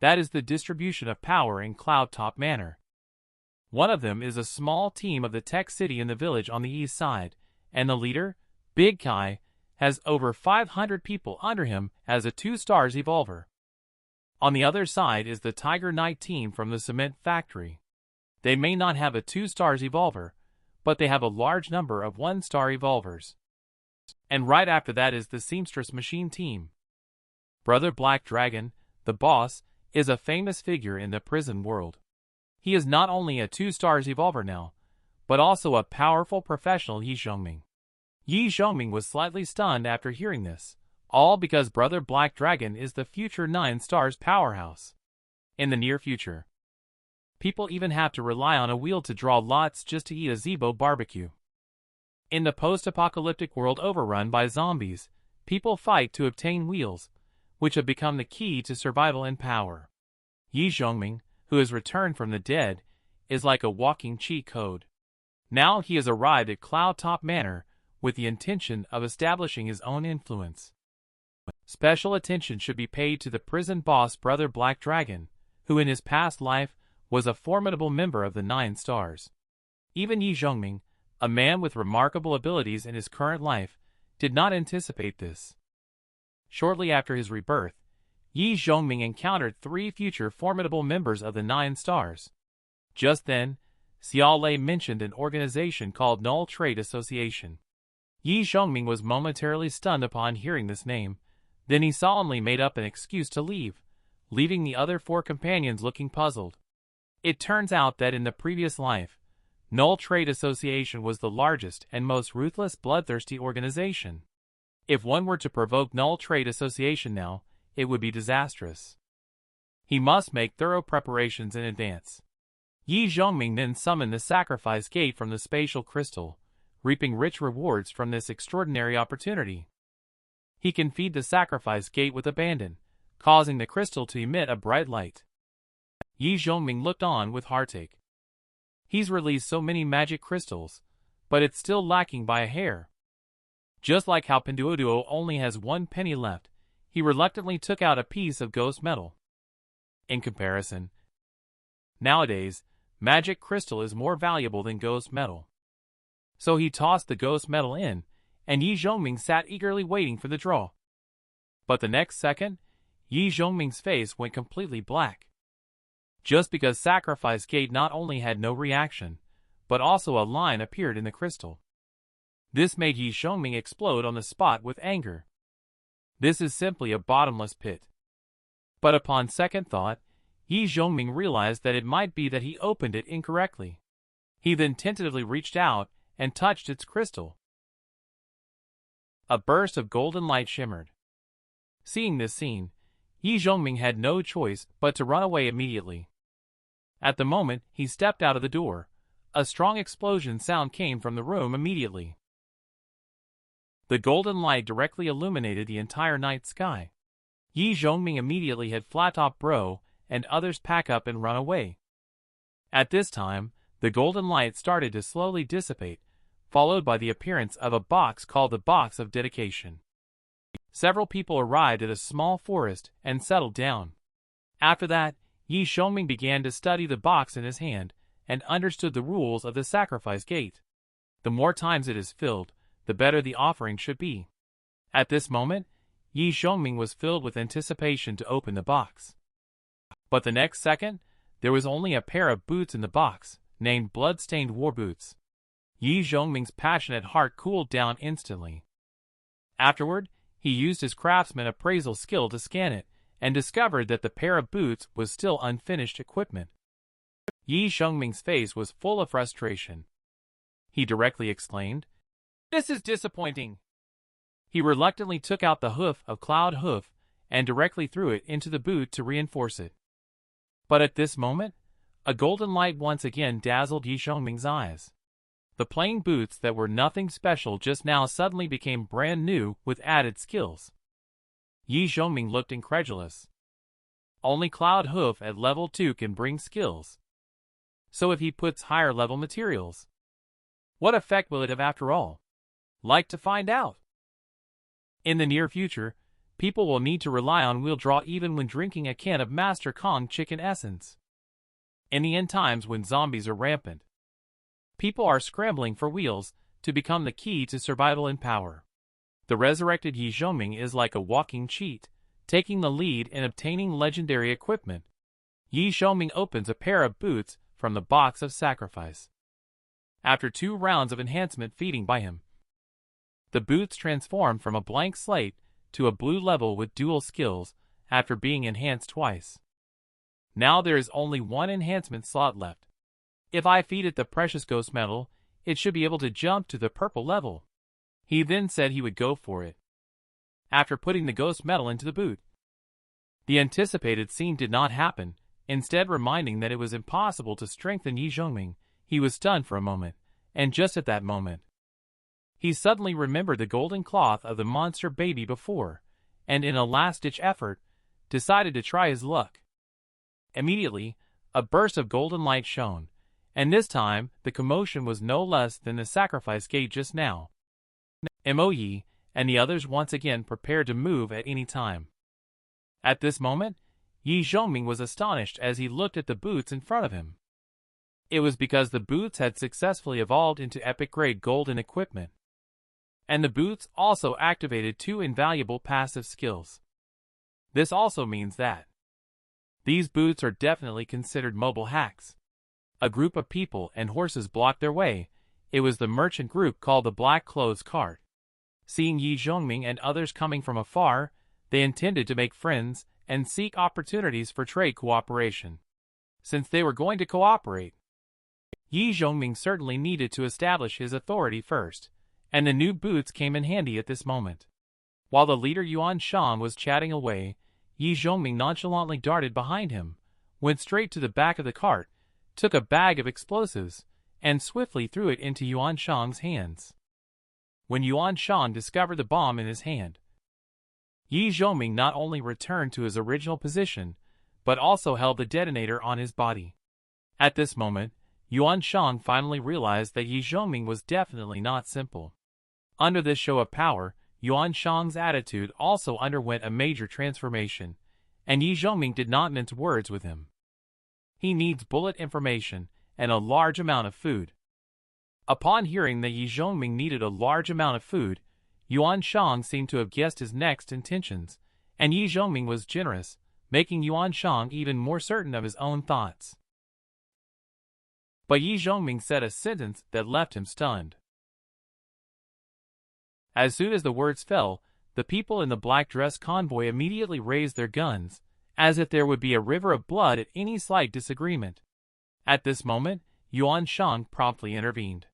That is the distribution of power in cloud-top manner. One of them is a small team of the tech city in the village on the east side, and the leader, Big Kai, has over 500 people under him as a 2-stars evolver. On the other side is the Tiger Knight team from the cement factory. They may not have a 2-stars evolver, but they have a large number of 1-star evolvers. And right after that is the seamstress machine team. Brother Black Dragon, the boss, is a famous figure in the prison world. He is not only a 2-stars evolver now, but also a powerful professional Zhongming. Zhongming was slightly stunned after hearing this, all because Brother Black Dragon is the future 9-stars powerhouse. In the near future, people even have to rely on a wheel to draw lots just to eat a Zebo barbecue. In the post-apocalyptic world overrun by zombies, people fight to obtain wheels, which have become the key to survival and power. Zhongming, who has returned from the dead, is like a walking cheat code. Now he has arrived at Cloud Top Manor with the intention of establishing his own influence. Special attention should be paid to the prison boss Brother Black Dragon, who in his past life was a formidable member of the 9 stars. Even Zhongming, a man with remarkable abilities in his current life, did not anticipate this. Shortly after his rebirth, Zhongming encountered 3 future formidable members of the 9 stars. Just then, Xiao Lei mentioned an organization called Null Trade Association. Zhongming was momentarily stunned upon hearing this name, then he solemnly made up an excuse to leave, leaving the other 4 companions looking puzzled. It turns out that in the previous life, Null Trade Association was the largest and most ruthless bloodthirsty organization. If one were to provoke Null Trade Association now, it would be disastrous. He must make thorough preparations in advance. Zhongming then summoned the sacrifice gate from the spatial crystal, reaping rich rewards from this extraordinary opportunity. He can feed the sacrifice gate with abandon, causing the crystal to emit a bright light. Zhongming looked on with heartache. He's released so many magic crystals, but it's still lacking by a hair. Just like how Pinduoduo only has 1 penny left, he reluctantly took out a piece of ghost metal. In comparison, nowadays, magic crystal is more valuable than ghost metal. So he tossed the ghost metal in, and Zhongming sat eagerly waiting for the draw. But the next second, Zhongming's face went completely black. Just because Sacrifice Gate not only had no reaction, but also a line appeared in the crystal. This made Zhongming explode on the spot with anger. This is simply a bottomless pit. But upon second thought, Zhongming realized that it might be that he opened it incorrectly. He then tentatively reached out and touched its crystal. A burst of golden light shimmered. Seeing this scene, Zhongming had no choice but to run away immediately. At the moment he stepped out of the door, a strong explosion sound came from the room immediately. The golden light directly illuminated the entire night sky. Zhongming immediately had Flattop Bro and others pack up and run away. At this time, the golden light started to slowly dissipate, followed by the appearance of a box called the Box of Dedication. Several people arrived at a small forest and settled down. After that, Zhongming began to study the box in his hand and understood the rules of the sacrifice gate. The more times it is filled, the better the offering should be. At this moment, Zhongming was filled with anticipation to open the box. But the next second, there was only a pair of boots in the box, named Bloodstained War Boots. Zhongming's passionate heart cooled down instantly. Afterward, he used his craftsman appraisal skill to scan it, and discovered that the pair of boots was still unfinished equipment. Zhongming's face was full of frustration. He directly exclaimed, "This is disappointing." He reluctantly took out the hoof of Cloud Hoof and directly threw it into the boot to reinforce it. But at this moment, a golden light once again dazzled Zhongming's eyes. The plain boots that were nothing special just now suddenly became brand new with added skills. Zhongming looked incredulous. Only Cloud Hoof at level 2 can bring skills. So if he puts higher level materials, what effect will it have after all? Like to find out. In the near future, people will need to rely on wheel draw even when drinking a can of Master Kong chicken essence. In the end times when zombies are rampant, people are scrambling for wheels to become the key to survival and power. The resurrected Zhongming is like a walking cheat, taking the lead in obtaining legendary equipment. Zhongming opens a pair of boots from the box of sacrifice. After 2 rounds of enhancement feeding by him, the boots transform from a blank slate to a blue level with dual skills after being enhanced twice. Now there is only 1 enhancement slot left. If I feed it the precious ghost metal, it should be able to jump to the purple level. He then said he would go for it. After putting the ghost metal into the boot, the anticipated scene did not happen, instead reminding that it was impossible to strengthen Zhongming. He was stunned for a moment, and just at that moment, he suddenly remembered the golden cloth of the monster baby before, and in a last-ditch effort, decided to try his luck. Immediately, a burst of golden light shone, and this time the commotion was no less than the sacrifice gate just now. Moyi and the others once again prepared to move at any time. At this moment, Zhongming was astonished as he looked at the boots in front of him. It was because the boots had successfully evolved into epic-grade golden equipment. And the boots also activated 2 invaluable passive skills. This also means that these boots are definitely considered mobile hacks. A group of people and horses blocked their way. It was the merchant group called the Black Clothes Cart. Seeing Zhongming and others coming from afar, they intended to make friends and seek opportunities for trade cooperation. Since they were going to cooperate, Zhongming certainly needed to establish his authority first, and the new boots came in handy at this moment. While the leader Yuan Shan was chatting away, Zhongming nonchalantly darted behind him, went straight to the back of the cart, took a bag of explosives, and swiftly threw it into Yuan Shan's hands. When Yuan Shan discovered the bomb in his hand, Zhongming not only returned to his original position, but also held the detonator on his body. At this moment, Yuan Shan finally realized that Zhongming was definitely not simple. Under this show of power, Yuan Shan's attitude also underwent a major transformation, and Zhongming did not mince words with him. He needs bullet information and a large amount of food. Upon hearing that Zhongming needed a large amount of food, Yuan Shan seemed to have guessed his next intentions, and Zhongming was generous, making Yuan Shan even more certain of his own thoughts. But Zhongming said a sentence that left him stunned. As soon as the words fell, the people in the black dress convoy immediately raised their guns, as if there would be a river of blood at any slight disagreement. At this moment, Yuan Shan promptly intervened.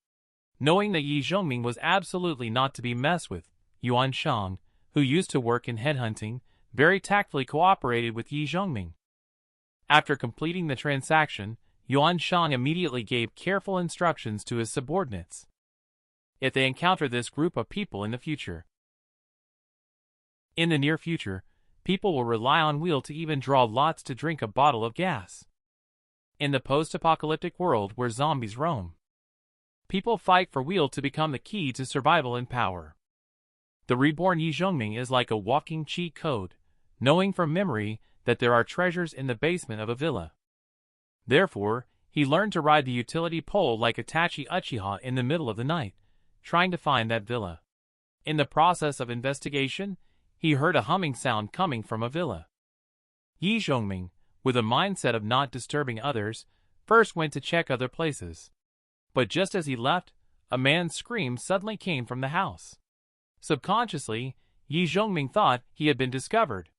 Knowing that Zhongming was absolutely not to be messed with, Yuan Shan, who used to work in headhunting, very tactfully cooperated with Zhongming. After completing the transaction, Yuan Shan immediately gave careful instructions to his subordinates. If they encounter this group of people in the future, in the near future, people will rely on wheel to even draw lots to drink a bottle of gas. In the post-apocalyptic world where zombies roam, people fight for wheel to become the key to survival and power. The reborn Zhongming is like a walking cheat code, knowing from memory that there are treasures in the basement of a villa. Therefore, he learned to ride the utility pole like Itachi Uchiha in the middle of the night, trying to find that villa. In the process of investigation, he heard a humming sound coming from a villa. Zhongming, with a mindset of not disturbing others, first went to check other places. But just as he left, a man's scream suddenly came from the house. Subconsciously, Zhongming thought he had been discovered.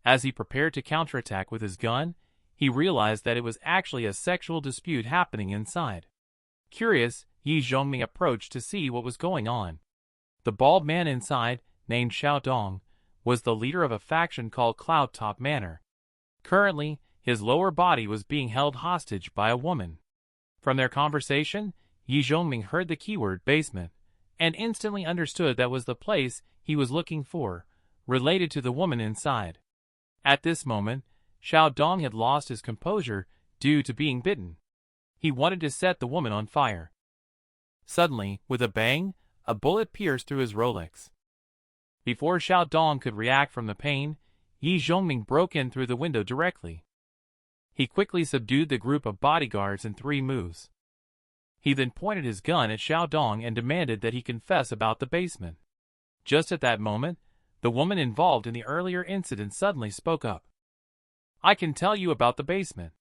As he prepared to counterattack with his gun, he realized that it was actually a sexual dispute happening inside. Curious, Zhongming approached to see what was going on. The bald man inside, named Xiao Dong, was the leader of a faction called Cloud Top Manor. Currently, his lower body was being held hostage by a woman. From their conversation, Zhongming heard the keyword basement, and instantly understood that was the place he was looking for, related to the woman inside. At this moment, Xiao Dong had lost his composure due to being bitten. He wanted to set the woman on fire. Suddenly, with a bang, a bullet pierced through his Rolex. Before Xiao Dong could react from the pain, Zhongming broke in through the window directly. He quickly subdued the group of bodyguards in 3 moves. He then pointed his gun at Xiao Dong and demanded that he confess about the basement. Just at that moment, the woman involved in the earlier incident suddenly spoke up. "I can tell you about the basement,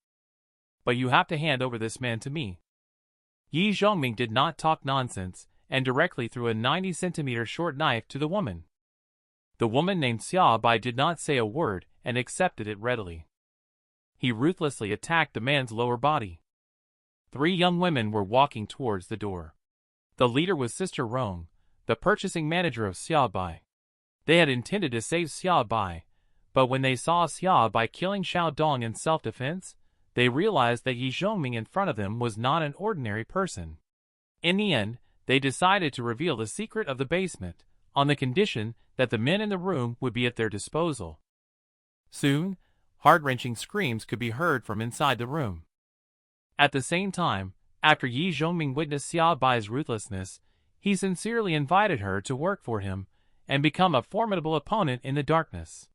but you have to hand over this man to me." Zhongming did not talk nonsense and directly threw a 90-centimeter short knife to the woman. The woman named Xia Bai did not say a word and accepted it readily. He ruthlessly attacked the man's lower body. 3 young women were walking towards the door. The leader was Sister Rong, the purchasing manager of Xia Bai. They had intended to save Xia Bai, but when they saw Xia Bai killing Xiao Dong in self-defense, they realized that Zhongming in front of them was not an ordinary person. In the end, they decided to reveal the secret of the basement, on the condition that the men in the room would be at their disposal. Soon, heart-wrenching screams could be heard from inside the room. At the same time, after Zhongming witnessed Xia Bai's ruthlessness, he sincerely invited her to work for him and become a formidable opponent in the darkness.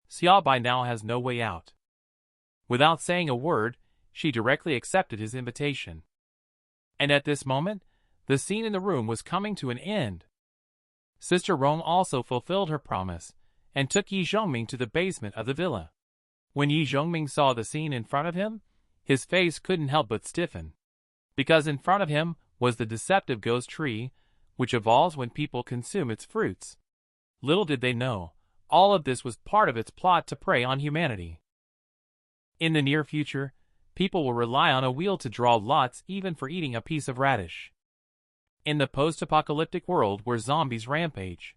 Xia Bai now has no way out. Without saying a word, she directly accepted his invitation. And at this moment, the scene in the room was coming to an end. Sister Rong also fulfilled her promise and took Zhongming to the basement of the villa. When Zhongming saw the scene in front of him, his face couldn't help but stiffen. Because in front of him was the deceptive ghost tree, which evolves when people consume its fruits. Little did they know, all of this was part of its plot to prey on humanity. In the near future, people will rely on a wheel to draw lots even for eating a piece of radish. In the post-apocalyptic world where zombies rampage,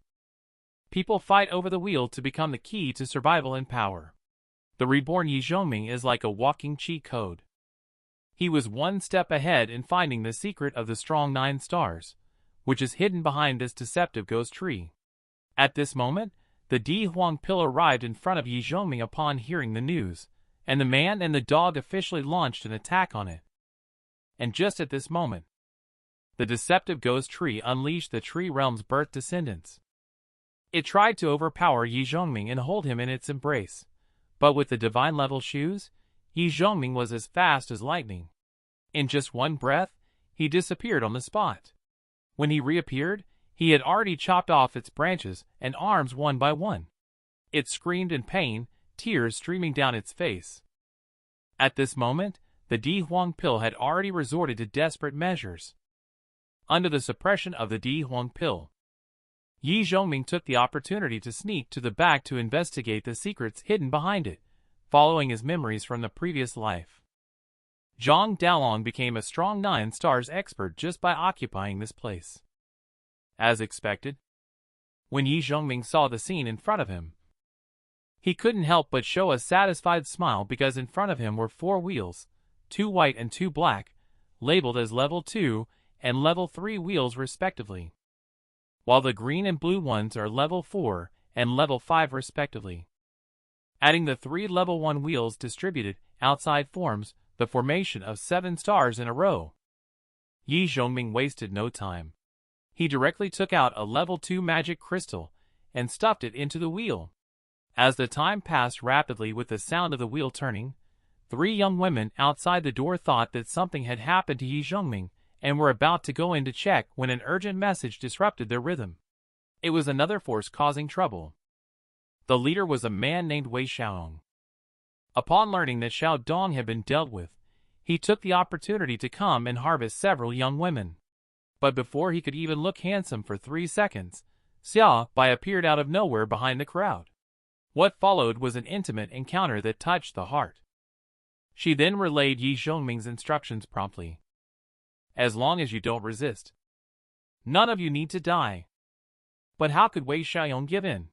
people fight over the wheel to become the key to survival and power. The reborn Zhongming is like a walking cheat code. He was one step ahead in finding the secret of the strong 9 stars, which is hidden behind this deceptive ghost tree. At this moment, the Di Huang pill arrived in front of Zhongming upon hearing the news, and the man and the dog officially launched an attack on it. And just at this moment, the deceptive ghost tree unleashed the tree realm's birth descendants. It tried to overpower Zhongming and hold him in its embrace, but with the divine level shoes, Zhongming was as fast as lightning. In just one breath, he disappeared on the spot. When he reappeared, he had already chopped off its branches and arms one by one. It screamed in pain, tears streaming down its face. At this moment, the Di Huang pill had already resorted to desperate measures. Under the suppression of the Di Huang pill, Zhongming took the opportunity to sneak to the back to investigate the secrets hidden behind it, following his memories from the previous life. Zhang Daolong became a strong 9 stars expert just by occupying this place. As expected, when Zhongming saw the scene in front of him, he couldn't help but show a satisfied smile because in front of him were 4 wheels, 2 white and 2 black, labeled as level 2 and level 3 wheels respectively, while the green and blue ones are level 4 and level 5 respectively. Adding the 3 level 1 wheels distributed outside forms the formation of 7 stars in a row. Zhongming wasted no time. He directly took out a level 2 magic crystal and stuffed it into the wheel. As the time passed rapidly with the sound of the wheel turning, 3 young women outside the door thought that something had happened to Zhongming and were about to go in to check when an urgent message disrupted their rhythm. It was another force causing trouble. The leader was a man named Wei Xiaong. Upon learning that Xiao Dong had been dealt with, he took the opportunity to come and harvest several young women. But before he could even look handsome for 3 seconds, Xia Bai appeared out of nowhere behind the crowd. What followed was an intimate encounter that touched the heart. She then relayed Zhongming's instructions promptly. As long as you don't resist, none of you need to die. But how could Wei Xiaong give in?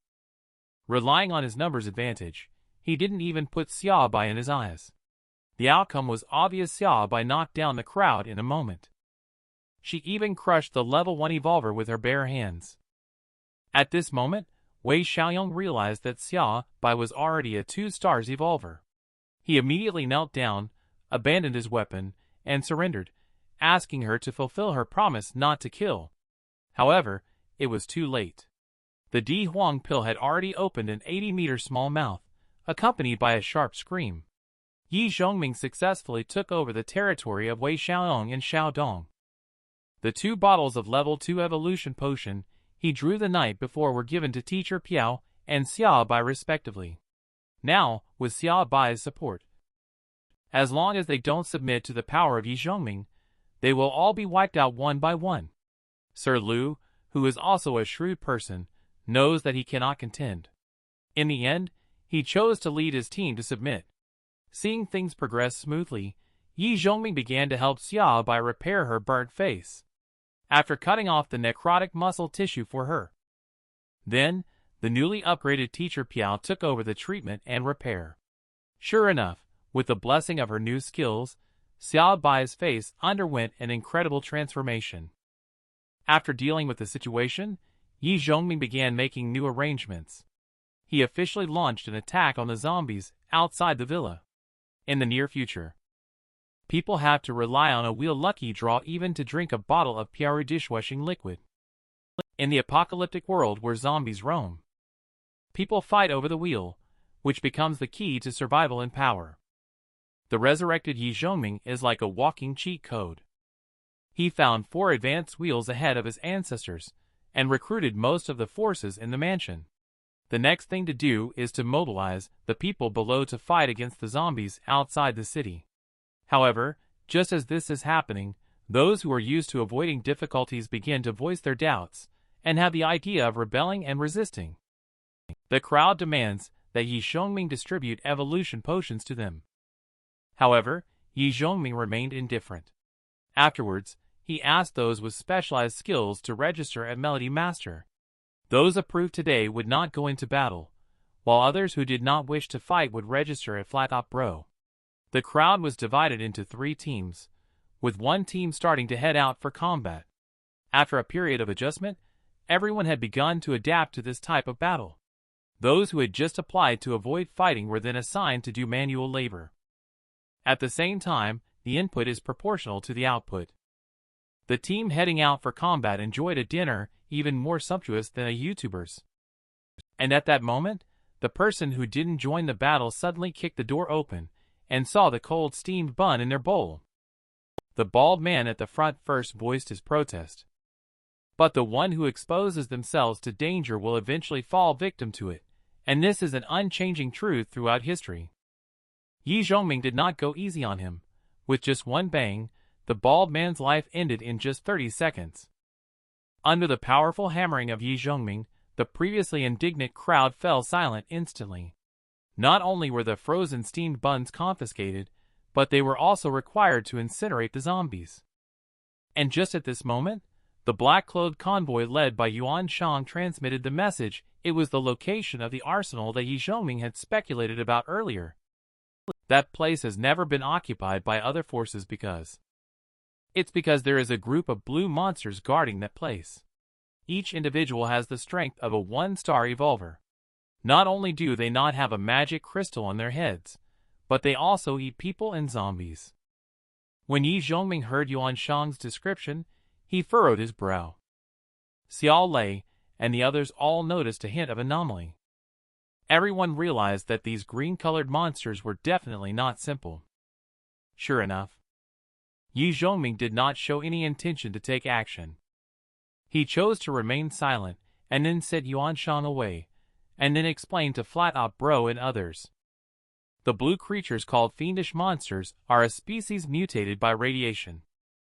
Relying on his numbers advantage, he didn't even put Xia Bai in his eyes. The outcome was obvious. Xia Bai knocked down the crowd in a moment. She even crushed the level 1 evolver with her bare hands. At this moment, Wei Xiaong realized that Xia Bai was already a 2 stars evolver. He immediately knelt down, abandoned his weapon, and surrendered, asking her to fulfill her promise not to kill. However, it was too late. The Di Huang pill had already opened an 80-meter small mouth, accompanied by a sharp scream. Yi Zhongming successfully took over the territory of Wei Xiaong and Xiaodong. The 2 bottles of level 2 evolution potion he drew the night before were given to teacher Piao and Xia Bai respectively. Now, with Xia Bai's support, as long as they don't submit to the power of Yi Zhongming, they will all be wiped out one by one. Sir Liu, who is also a shrewd person, knows that he cannot contend. In the end, he chose to lead his team to submit. Seeing things progress smoothly, Yi Zhongming began to help Xia Bai repair her burnt face, after cutting off the necrotic muscle tissue for her. Then, the newly upgraded teacher Piao took over the treatment and repair. Sure enough, with the blessing of her new skills, Xia Bai's face underwent an incredible transformation. After dealing with the situation, Yi Zhongming began making new arrangements. He officially launched an attack on the zombies outside the villa. In the near future, people have to rely on a wheel lucky draw even to drink a bottle of pure dishwashing liquid. In the apocalyptic world where zombies roam, people fight over the wheel, which becomes the key to survival and power. The resurrected Yi Zhongming is like a walking cheat code. He found 4 advanced wheels ahead of his ancestors, and recruited most of the forces in the mansion. The next thing to do is to mobilize the people below to fight against the zombies outside the city. However, just as this is happening, those who are used to avoiding difficulties begin to voice their doubts, and have the idea of rebelling and resisting. The crowd demands that Yi Zhongming distribute evolution potions to them. However, Yi Zhongming remained indifferent. Afterwards, he asked those with specialized skills to register at Melody Master. Those approved today would not go into battle, while others who did not wish to fight would register at Flat Top Bro. The crowd was divided into 3 teams, with one team starting to head out for combat. After a period of adjustment, everyone had begun to adapt to this type of battle. Those who had just applied to avoid fighting were then assigned to do manual labor. At the same time, the input is proportional to the output. The team heading out for combat enjoyed a dinner even more sumptuous than a YouTuber's. And at that moment, the person who didn't join the battle suddenly kicked the door open and saw the cold steamed bun in their bowl. The bald man at the front first voiced his protest. But the one who exposes themselves to danger will eventually fall victim to it, and this is an unchanging truth throughout history. Yi Zhongming did not go easy on him. With just one bang, the bald man's life ended in just 30 seconds. Under the powerful hammering of Yi Zhongming, the previously indignant crowd fell silent instantly. Not only were the frozen steamed buns confiscated, but they were also required to incinerate the zombies. And just at this moment, the black-clothed convoy led by Yuan Shang transmitted the message. It was the location of the arsenal that Yi Zhongming had speculated about earlier. That place has never been occupied by other forces because there is a group of blue monsters guarding that place. Each individual has the strength of a 1-star evolver. Not only do they not have a magic crystal on their heads, but they also eat people and zombies. When Yi Zhongming heard Yuan Shang's description, he furrowed his brow. Xiao Lei and the others all noticed a hint of anomaly. Everyone realized that these green-colored monsters were definitely not simple. Sure enough, Yi Zhongming did not show any intention to take action. He chose to remain silent and then sent Yuan Shang away, and then explained to Flat Op Bro and others. The blue creatures called fiendish monsters are a species mutated by radiation.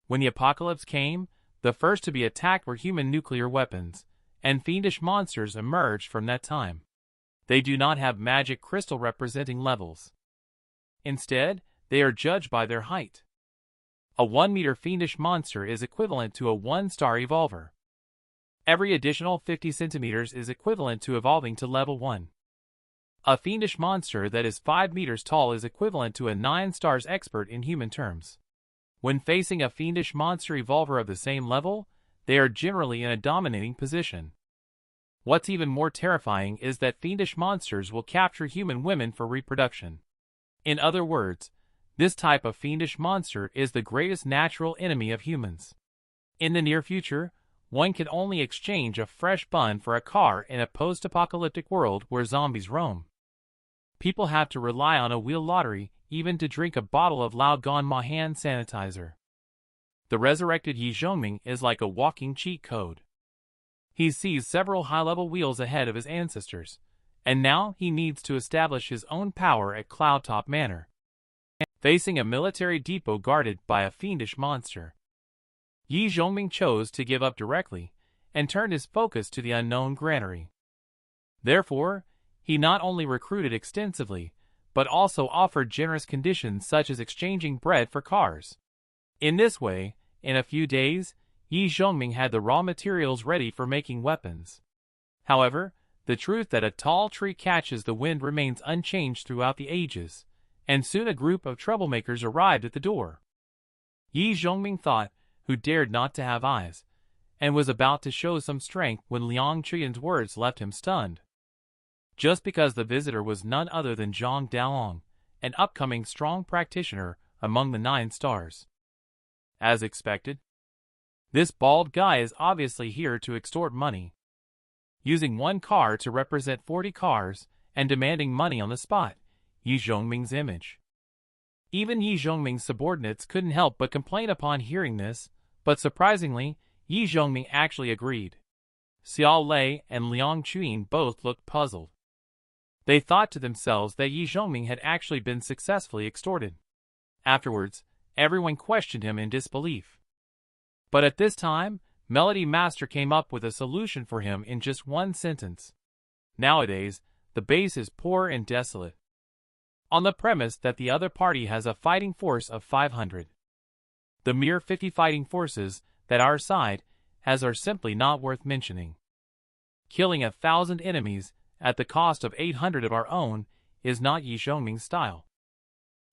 When the apocalypse came, the first to be attacked were human nuclear weapons, and fiendish monsters emerged from that time. They do not have magic crystal representing levels. Instead, they are judged by their height. A 1-meter fiendish monster is equivalent to a 1-star evolver. Every additional 50 centimeters is equivalent to evolving to level 1. A fiendish monster that is 5 meters tall is equivalent to a 9 stars expert in human terms. When facing a fiendish monster evolver of the same level, they are generally in a dominating position. What's even more terrifying is that fiendish monsters will capture human women for reproduction. In other words, this type of fiendish monster is the greatest natural enemy of humans. In the near future, one can only exchange a fresh bun for a car in a post-apocalyptic world where zombies roam. People have to rely on a wheel lottery even to drink a bottle of Lao-Gon-Ma hand sanitizer. The resurrected Zhongming is like a walking cheat code. He sees several high-level wheels ahead of his ancestors, and now he needs to establish his own power at Cloudtop Manor, facing a military depot guarded by a fiendish monster. Zhongming chose to give up directly and turned his focus to the unknown granary. Therefore, he not only recruited extensively, but also offered generous conditions such as exchanging bread for cars. In this way, in a few days, Zhongming had the raw materials ready for making weapons. However, the truth that a tall tree catches the wind remains unchanged throughout the ages, and soon a group of troublemakers arrived at the door. Zhongming thought, who dared not to have eyes, and was about to show some strength when Liang Qian's words left him stunned. Just because the visitor was none other than Zhang Daolong, an upcoming strong practitioner among the 9 stars. As expected, this bald guy is obviously here to extort money, using one car to represent 40 cars and demanding money on the spot, Zhongming's image. Even Zhongming's subordinates couldn't help but complain upon hearing this, but surprisingly, Zhongming actually agreed. Xiao Lei and Liang Qian both looked puzzled. They thought to themselves that Zhongming had actually been successfully extorted. Afterwards, everyone questioned him in disbelief. But at this time, Melody Master came up with a solution for him in just one sentence. Nowadays, the base is poor and desolate, on the premise that the other party has a fighting force of 500. The mere 50 fighting forces that our side has are simply not worth mentioning. Killing 1,000 enemies at the cost of 800 of our own is not Zhongming's style.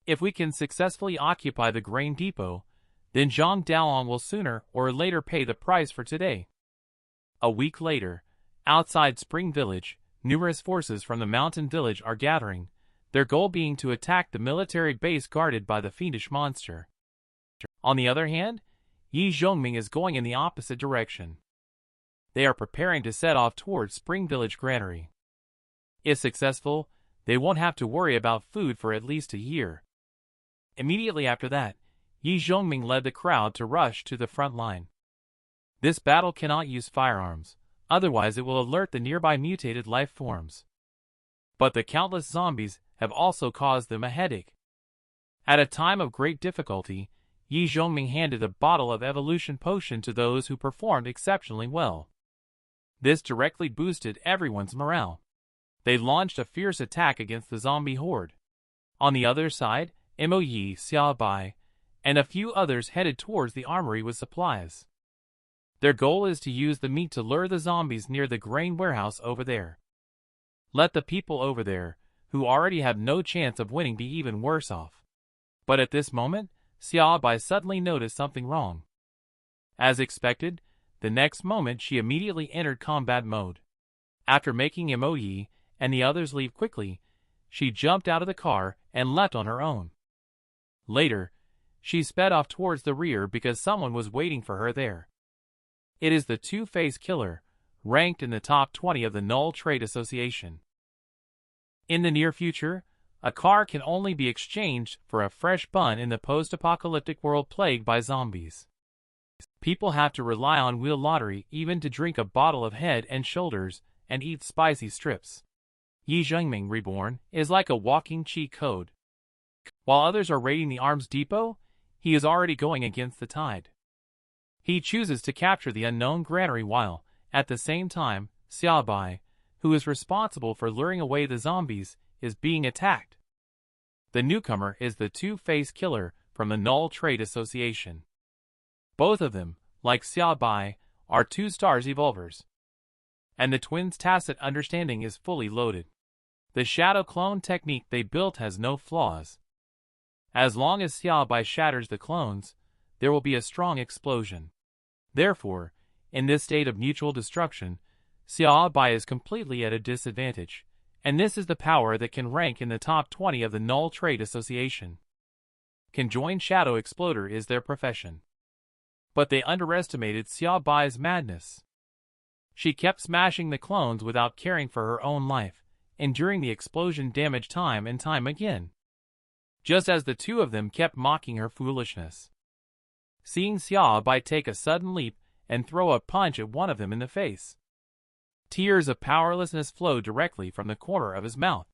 If we can successfully occupy the grain depot, then Zhang Daolong will sooner or later pay the price for today. A week later, outside Spring Village, numerous forces from the mountain village are gathering, their goal being to attack the military base guarded by the fiendish monster. On the other hand, Zhongming is going in the opposite direction. They are preparing to set off towards Spring Village Granary. If successful, they won't have to worry about food for at least a year. Immediately after that, Zhongming led the crowd to rush to the front line. This battle cannot use firearms, otherwise it will alert the nearby mutated life forms. But the countless zombies have also caused them a headache. At a time of great difficulty, Zhongming handed a bottle of evolution potion to those who performed exceptionally well. This directly boosted everyone's morale. They launched a fierce attack against the zombie horde. On the other side, Mo Yi, Xiao Bai, and a few others headed towards the armory with supplies. Their goal is to use the meat to lure the zombies near the grain warehouse over there. Let the people over there, who already have no chance of winning, be even worse off. But at this moment, Xiao Bai suddenly noticed something wrong. As expected, the next moment she immediately entered combat mode. After making Mo Yi and the others leave quickly, she jumped out of the car and left on her own. Later, she sped off towards the rear because someone was waiting for her there. It is the Two-Face Killer, ranked in the top 20 of the Null Trade Association. In the near future, a car can only be exchanged for a fresh bun in the post-apocalyptic world plagued by zombies. People have to rely on wheel lottery even to drink a bottle of Head and Shoulders and eat spicy strips. Zhongming Reborn is like a walking cheat code. While others are raiding the arms depot, he is already going against the tide. He chooses to capture the unknown granary while, at the same time, Xiao Bai, who is responsible for luring away the zombies, is being attacked. The newcomer is the Two-Face Killer from the Null Trade Association. Both of them, like Xiao Bai, are 2 stars evolvers. And the twins' tacit understanding is fully loaded. The shadow clone technique they built has no flaws. As long as Xiao Bai shatters the clones, there will be a strong explosion. Therefore, in this state of mutual destruction, Xiao Bai is completely at a disadvantage, and this is the power that can rank in the top 20 of the Null Trade Association. Conjoined Shadow Exploder is their profession. But they underestimated Xiaobai's madness. She kept smashing the clones without caring for her own life, enduring the explosion damage time and time again, just as the two of them kept mocking her foolishness. Seeing Xiaobai take a sudden leap and throw a punch at one of them in the face, tears of powerlessness flowed directly from the corner of his mouth.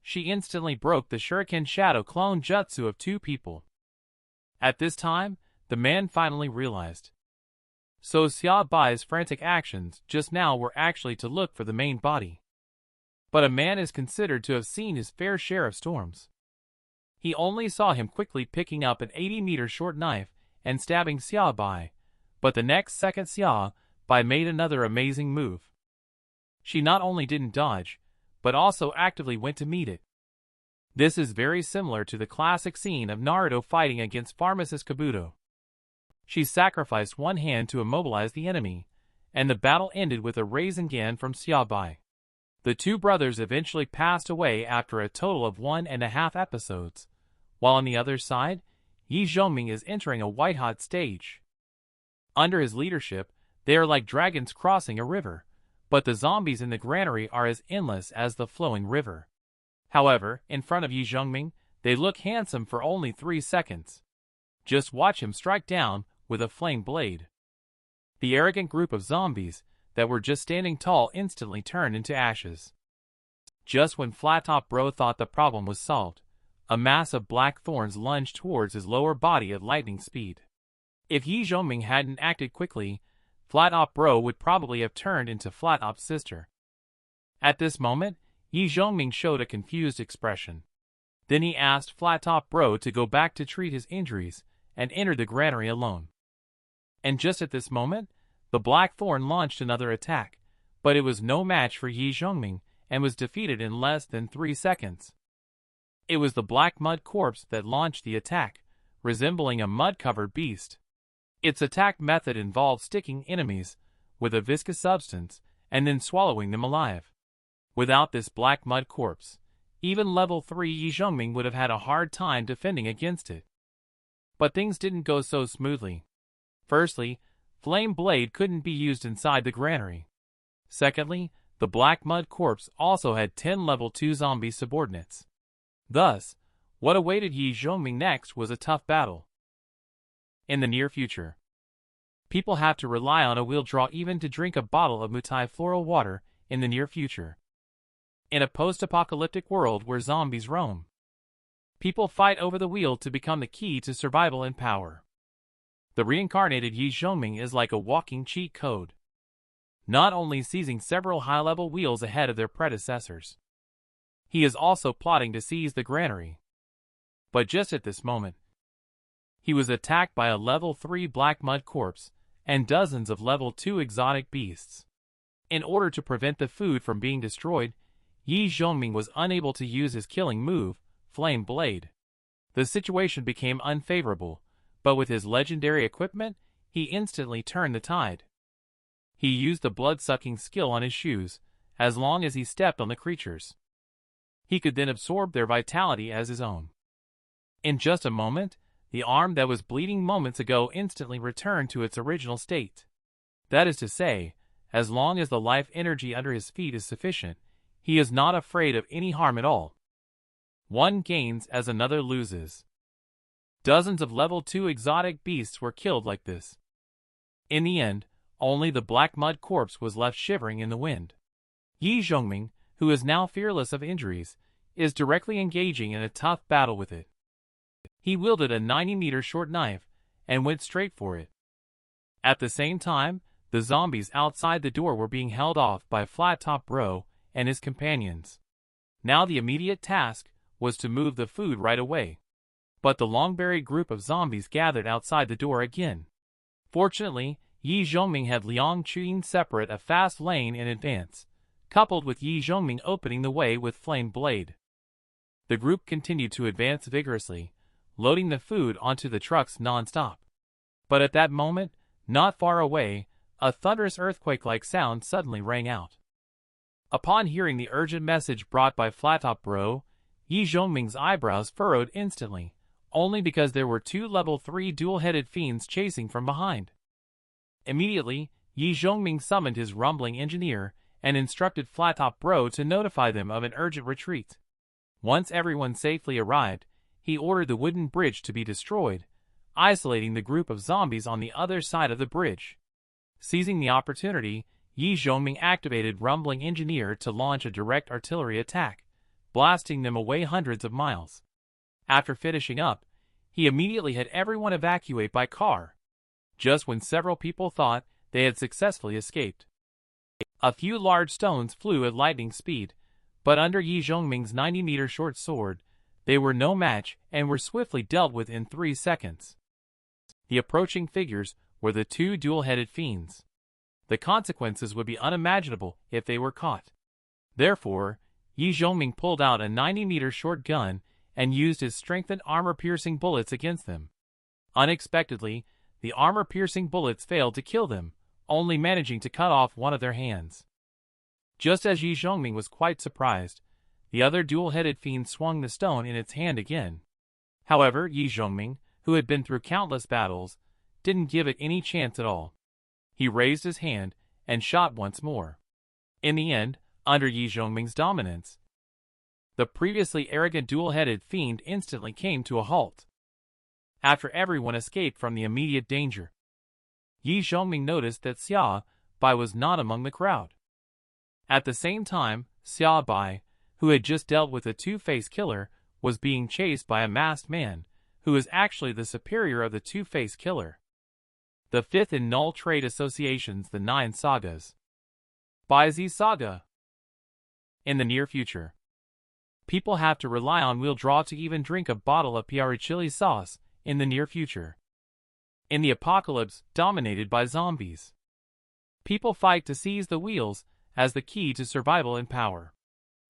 She instantly broke the Shuriken Shadow clone jutsu of two people. At this time, the man finally realized. So Xiaobai's frantic actions just now were actually to look for the main body. But a man is considered to have seen his fair share of storms. He only saw him quickly picking up an 80-meter short knife and stabbing Xiaobai, but the next second Xiaobai made another amazing move. She not only didn't dodge, but also actively went to meet it. This is very similar to the classic scene of Naruto fighting against pharmacist Kabuto. She sacrificed one hand to immobilize the enemy, and the battle ended with a Rasengan from Xiaobai. The two brothers eventually passed away after a total of 1.5 episodes, while on the other side, Zhongming is entering a white-hot stage. Under his leadership, they are like dragons crossing a river, but the zombies in the granary are as endless as the flowing river. However, in front of Zhongming, they look handsome for only 3 seconds. Just watch him strike down with a flame blade. The arrogant group of zombies that were just standing tall instantly turned into ashes. Just when Flat Top Bro thought the problem was solved, a mass of black thorns lunged towards his lower body at lightning speed. If Zhongming hadn't acted quickly, Flat Top Bro would probably have turned into Flat Top's sister. At this moment, Zhongming showed a confused expression. Then he asked Flat Top Bro to go back to treat his injuries and entered the granary alone. And just at this moment, the Black Thorn launched another attack, but it was no match for Zhongming and was defeated in less than 3 seconds. It was the Black Mud Corpse that launched the attack, resembling a mud-covered beast. Its attack method involved sticking enemies with a viscous substance and then swallowing them alive. Without this Black Mud Corpse, even level 3 Zhongming would have had a hard time defending against it. But things didn't go so smoothly. Firstly, Flame Blade couldn't be used inside the granary. Secondly, the Black Mud Corpse also had 10 level 2 zombie subordinates. Thus, what awaited Zhongming next was a tough battle. In the near future, people have to rely on a wheel draw even to drink a bottle of Mutai floral water in the near future. In a post-apocalyptic world where zombies roam, people fight over the wheel to become the key to survival and power. The reincarnated Zhongming is like a walking cheat code, not only seizing several high-level wheels ahead of their predecessors, he is also plotting to seize the granary. But just at this moment, he was attacked by a level 3 Black Mud Corpse and dozens of level 2 exotic beasts. In order to prevent the food from being destroyed, Zhongming was unable to use his killing move, Flame Blade. The situation became unfavorable, but with his legendary equipment, he instantly turned the tide. He used the blood-sucking skill on his shoes, as long as he stepped on the creatures. He could then absorb their vitality as his own. In just a moment, the arm that was bleeding moments ago instantly returned to its original state. That is to say, as long as the life energy under his feet is sufficient, he is not afraid of any harm at all. One gains as another loses. Dozens of level 2 exotic beasts were killed like this. In the end, only the Black Mud Corpse was left shivering in the wind. Zhongming, who is now fearless of injuries, is directly engaging in a tough battle with it. He wielded a 90-meter short knife and went straight for it. At the same time, the zombies outside the door were being held off by Flat Top Bro and his companions. Now the immediate task was to move the food right away. But the long-buried group of zombies gathered outside the door again. Fortunately, Zhongming had Liang Chuyin separate a fast lane in advance, coupled with Zhongming opening the way with Flame Blade. The group continued to advance vigorously, loading the food onto the trucks non-stop. But at that moment, not far away, a thunderous earthquake-like sound suddenly rang out. Upon hearing the urgent message brought by Flat Top Bro, Zhongming's eyebrows furrowed instantly, only because there were two level 3 dual-headed fiends chasing from behind. Immediately, Zhongming summoned his rumbling engineer and instructed Flattop Bro to notify them of an urgent retreat. Once everyone safely arrived, he ordered the wooden bridge to be destroyed, isolating the group of zombies on the other side of the bridge. Seizing the opportunity, Zhongming activated Rumbling Engineer to launch a direct artillery attack, blasting them away hundreds of miles. After finishing up, he immediately had everyone evacuate by car, just when several people thought they had successfully escaped. A few large stones flew at lightning speed, but under Zhongming's 90-meter short sword, they were no match and were swiftly dealt with in 3 seconds. The approaching figures were the two dual-headed fiends. The consequences would be unimaginable if they were caught. Therefore, Zhongming pulled out a 90-meter short gun and used his strengthened armor-piercing bullets against them. Unexpectedly, the armor-piercing bullets failed to kill them, only managing to cut off one of their hands. Just as Zhongming was quite surprised, the other dual-headed fiend swung the stone in its hand again. However, Zhongming, who had been through countless battles, didn't give it any chance at all. He raised his hand and shot once more. In the end, under Zhongming's dominance, the previously arrogant dual-headed fiend instantly came to a halt. After everyone escaped from the immediate danger, Zhongming noticed that Xia Bai was not among the crowd. At the same time, Xia Bai, who had just dealt with a two-faced killer, was being chased by a masked man, who is actually the superior of the two-faced killer. The fifth in Null Trade Association's The Nine Sagas. Bai Zi Saga. In the near future, people have to rely on wheel draw to even drink a bottle of Piari chili sauce in the near future. In the apocalypse dominated by zombies, people fight to seize the wheels as the key to survival and power.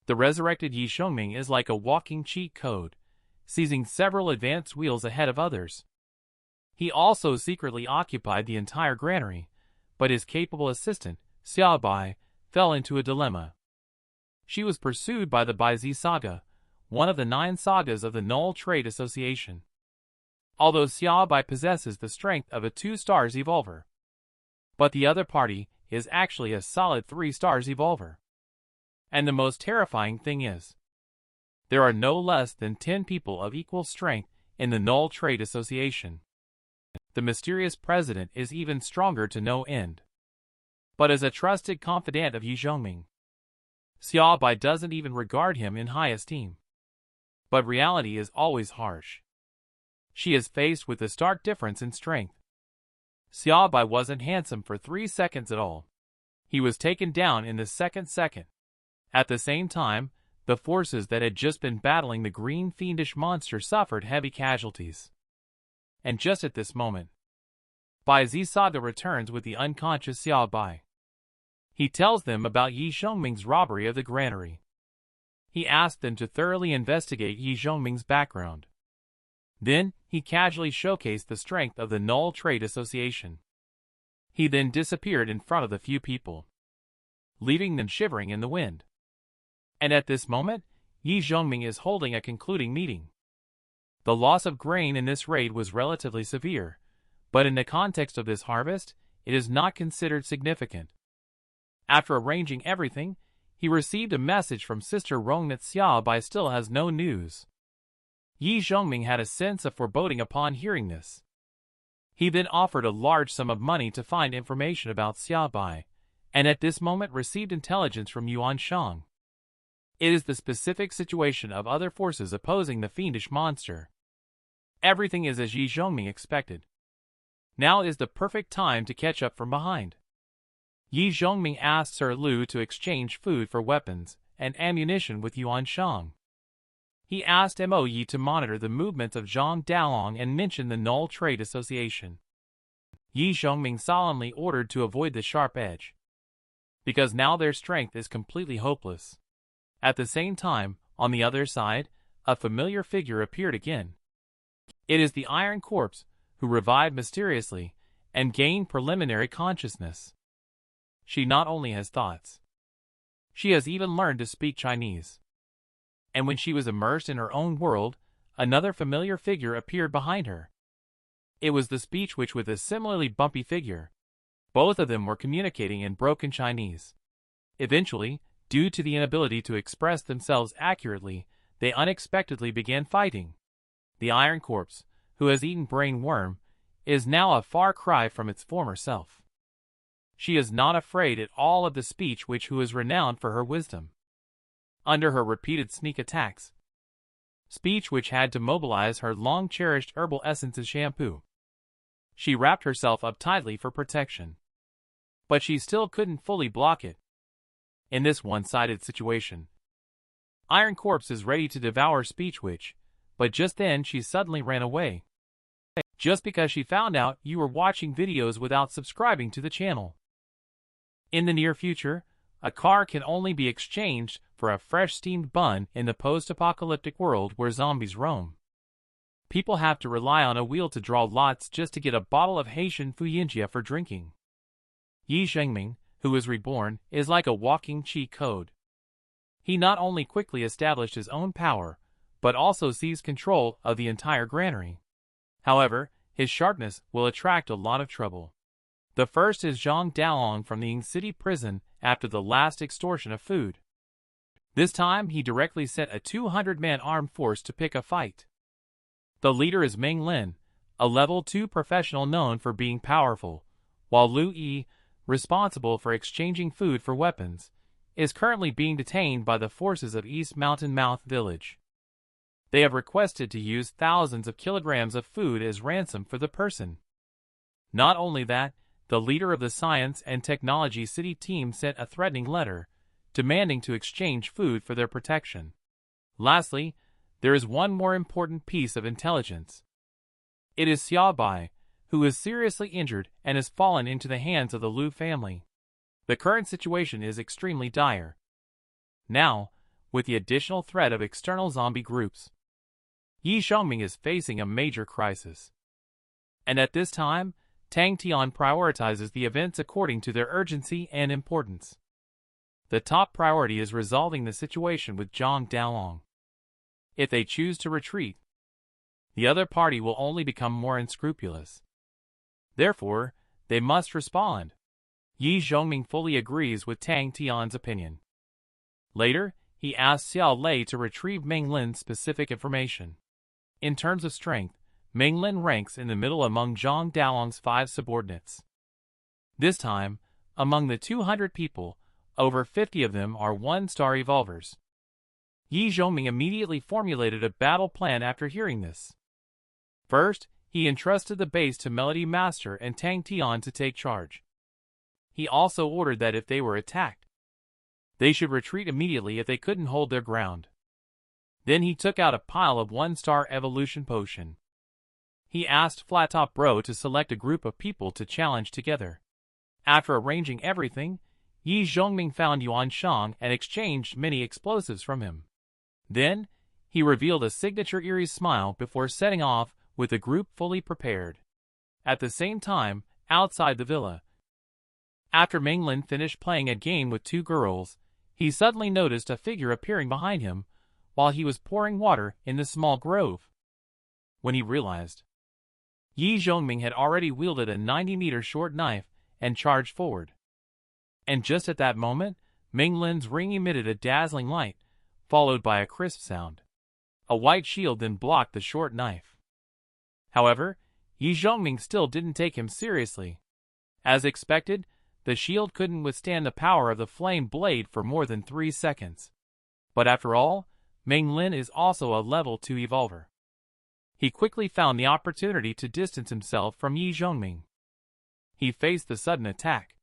The resurrected Zhongming is like a walking cheat code, seizing several advanced wheels ahead of others. He also secretly occupied the entire granary, but his capable assistant, Xia Bai, fell into a dilemma. She was pursued by the Bai Zi Saga, one of the 9 sagas of the Null Trade Association. Although Xia Bai possesses the strength of a 2-stars evolver, but the other party is actually a solid 3-stars evolver. And the most terrifying thing is, there are no less than 10 people of equal strength in the Null Trade Association. The mysterious president is even stronger to no end. But as a trusted confidant of Zhongming, Xia Bai doesn't even regard him in high esteem. But reality is always harsh. She is faced with a stark difference in strength. Xia Bai wasn't handsome for 3 seconds at all. He was taken down in the second. At the same time, the forces that had just been battling the green fiendish monster suffered heavy casualties. And just at this moment, Bai Zi Saga returns with the unconscious Xia Bai. He tells them about Zhongming's robbery of the granary. He asked them to thoroughly investigate Zhongming's background. Then, he casually showcased the strength of the Null Trade Association. He then disappeared in front of the few people, leaving them shivering in the wind. And at this moment, Zhongming is holding a concluding meeting. The loss of grain in this raid was relatively severe, but in the context of this harvest, it is not considered significant. After arranging everything, he received a message from Sister Rong that Xia Bai still has no news. Zhongming had a sense of foreboding upon hearing this. He then offered a large sum of money to find information about Xia Bai, and at this moment received intelligence from Yuan Shang. It is the specific situation of other forces opposing the fiendish monster. Everything is as Zhongming expected. Now is the perfect time to catch up from behind. Zhongming asked Sir Lu to exchange food for weapons and ammunition with Yuan Shang. He asked Mo Yi to monitor the movements of Zhang Dalong and mention the Null Trade Association. Zhongming solemnly ordered to avoid the sharp edge, because now their strength is completely hopeless. At the same time, on the other side, a familiar figure appeared again. It is the Iron Corpse, who revived mysteriously and gained preliminary consciousness. She not only has thoughts, she has even learned to speak Chinese. And when she was immersed in her own world, another familiar figure appeared behind her. It was the speech witch with a similarly bumpy figure. Both of them were communicating in broken Chinese. Eventually, due to the inability to express themselves accurately, they unexpectedly began fighting. The Iron Corpse, who has eaten Brain Worm, is now a far cry from its former self. She is not afraid at all of the speech witch, who is renowned for her wisdom. Under her repeated sneak attacks, Speech Witch had to mobilize her long-cherished herbal essences shampoo. She wrapped herself up tightly for protection. But she still couldn't fully block it. In this one-sided situation, Iron Corpse is ready to devour Speech Witch, but just then she suddenly ran away. Just because she found out you were watching videos without subscribing to the channel. In the near future, a car can only be exchanged for a fresh steamed bun in the post-apocalyptic world where zombies roam. People have to rely on a wheel to draw lots just to get a bottle of Haitian Fuyinjia for drinking. Zhongming, who is reborn, is like a walking cheat code. He not only quickly established his own power, but also seized control of the entire granary. However, his sharpness will attract a lot of trouble. The first is Zhang Daolong from the Ying City prison after the last extortion of food. This time he directly sent a 200-man armed force to pick a fight. The leader is Meng Lin, a level 2 professional known for being powerful, while Lu Yi, responsible for exchanging food for weapons, is currently being detained by the forces of East Mountain Mouth Village. They have requested to use thousands of kilograms of food as ransom for the person. Not only that, the leader of the Science and Technology City team sent a threatening letter, demanding to exchange food for their protection. Lastly, there is one more important piece of intelligence. It is Xiao Bai, who is seriously injured and has fallen into the hands of the Liu family. The current situation is extremely dire. Now, with the additional threat of external zombie groups, Zhongming is facing a major crisis. And at this time, Tang Tian prioritizes the events according to their urgency and importance. The top priority is resolving the situation with Zhang Daolong. If they choose to retreat, the other party will only become more unscrupulous. Therefore, they must respond. Zhongming fully agrees with Tang Tian's opinion. Later, he asks Xiao Lei to retrieve Meng Lin's specific information. In terms of strength, Meng Lin ranks in the middle among Zhang Daolong's 5 subordinates. This time, among the 200 people, over 50 of them are 1-star evolvers. Zhongming immediately formulated a battle plan after hearing this. First, he entrusted the base to Melody Master and Tang Tian to take charge. He also ordered that if they were attacked, they should retreat immediately if they couldn't hold their ground. Then he took out a pile of 1-star evolution potion. He asked Flat Top Bro to select a group of people to challenge together. After arranging everything, Zhongming found Yuan Shang and exchanged many explosives from him. Then, he revealed a signature eerie smile before setting off with the group fully prepared. At the same time, outside the villa, after Meng Lin finished playing a game with 2 girls, he suddenly noticed a figure appearing behind him while he was pouring water in the small grove. When he realized, Zhongming had already wielded a 90-meter short knife and charged forward. And just at that moment, Meng Lin's ring emitted a dazzling light, followed by a crisp sound. A white shield then blocked the short knife. However, Zhongming still didn't take him seriously. As expected, the shield couldn't withstand the power of the flame blade for more than 3 seconds. But after all, Meng Lin is also a level 2 evolver. He quickly found the opportunity to distance himself from Zhongming. He faced the sudden attack.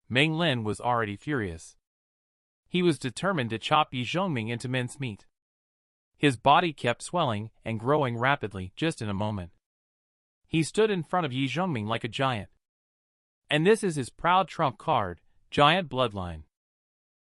Meng Lin was already furious. He was determined to chop Zhongming into mincemeat. His body kept swelling and growing rapidly just in a moment. He stood in front of Zhongming like a giant. And this is his proud trump card, Giant Bloodline.